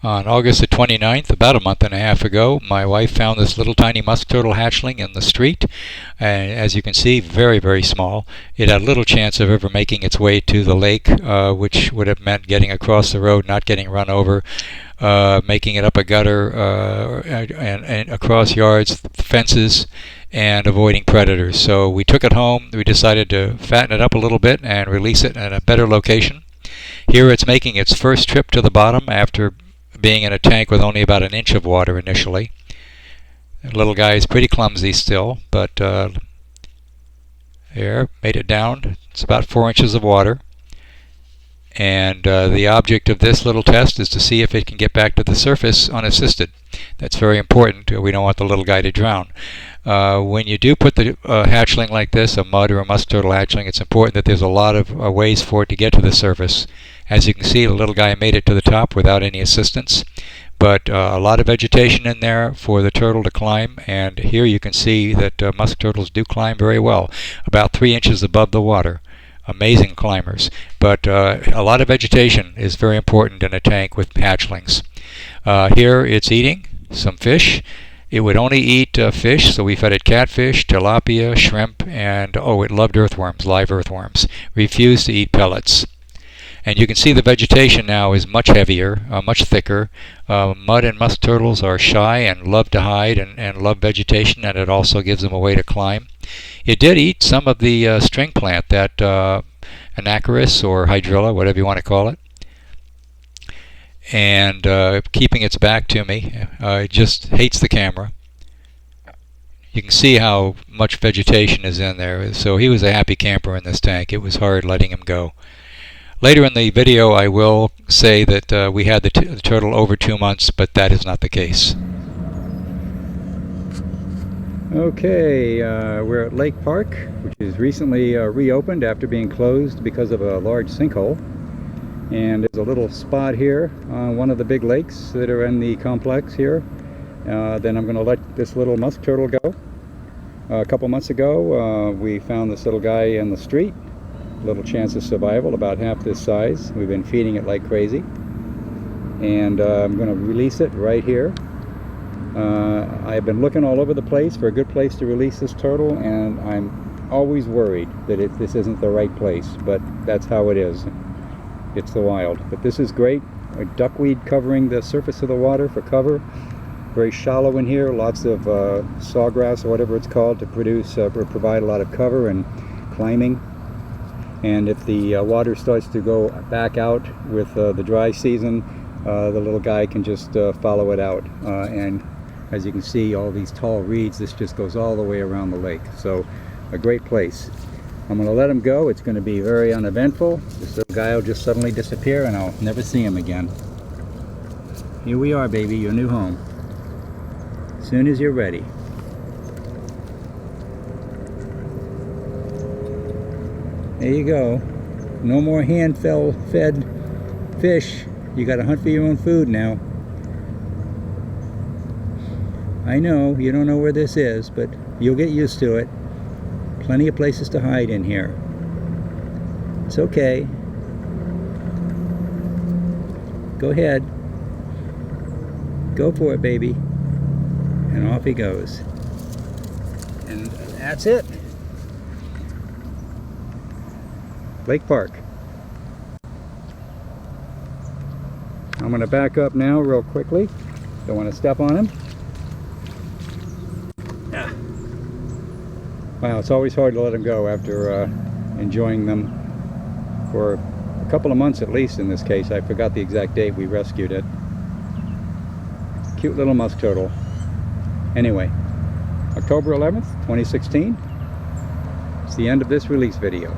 On August the 29th, about a month and a half ago, my wife found this little tiny musk turtle hatchling in the street. And as you can see, very, very small. It had little chance of ever making its way to the lake, which would have meant getting across the road, not getting run over, making it up a gutter, and across yards, fences, and avoiding predators. So we took it home. We decided to fatten it up a little bit and release it in a better location. Here it's making its first trip to the bottom after being in a tank with only about an inch of water initially. The little guy is pretty clumsy still, but there, made it down. It's about 4 inches of water. And the object of this little test is to see if it can get back to the surface unassisted. That's very important. We don't want the little guy to drown. When you do put the hatchling like this, a mud or a musk turtle hatchling, it's important that there's a lot of ways for it to get to the surface. As you can see, the little guy made it to the top without any assistance. But a lot of vegetation in there for the turtle to climb, and here you can see that musk turtles do climb very well, about 3 inches above the water. Amazing climbers. But a lot of vegetation is very important in a tank with hatchlings. Here it's eating some fish. It would only eat fish, so we fed it catfish, tilapia, shrimp, and it loved earthworms, live earthworms. Refused to eat pellets. And you can see the vegetation now is much heavier, much thicker. Mud and musk turtles are shy and love to hide and love vegetation, and it also gives them a way to climb. It did eat some of the string plant, that anacharis or hydrilla, whatever you want to call it. And keeping its back to me. It just hates the camera. You can see how much vegetation is in there. So he was a happy camper in this tank. It was hard letting him go. Later in the video I will say that we had the turtle over 2 months, but that is not the case. Okay, we're at Lake Park, which is recently reopened after being closed because of a large sinkhole. And there's a little spot here on one of the big lakes that are in the complex here. Then I'm going to let this little musk turtle go. A couple months ago we found this little guy in the street. Little chance of survival, about half this size. We've been feeding it like crazy. And I'm going to release it right here. I've been looking all over the place for a good place to release this turtle, and I'm always worried that this isn't the right place, but that's how it is. It's the wild. But this is great. A duckweed covering the surface of the water for cover. Very shallow in here, lots of sawgrass or whatever it's called to provide a lot of cover and climbing. And if the water starts to go back out with the dry season, the little guy can just follow it out. And as you can see, all these tall reeds, this just goes all the way around the lake. So a great place. I'm going to let him go. It's going to be very uneventful. This little guy will just suddenly disappear and I'll never see him again. Here we are, baby, your new home. As soon as you're ready. There you go. No more hand-fed fish. You got to hunt for your own food now. I know you don't know where this is, but you'll get used to it. Plenty of places to hide in here. It's okay. Go ahead. Go for it, baby. And off he goes. And that's it. Lake Park. I'm going to back up now real quickly. Don't want to step on him. Wow, it's always hard to let them go after enjoying them for a couple of months at least in this case. I forgot the exact date we rescued it. Cute little musk turtle. Anyway, October 11th, 2016. It's the end of this release video.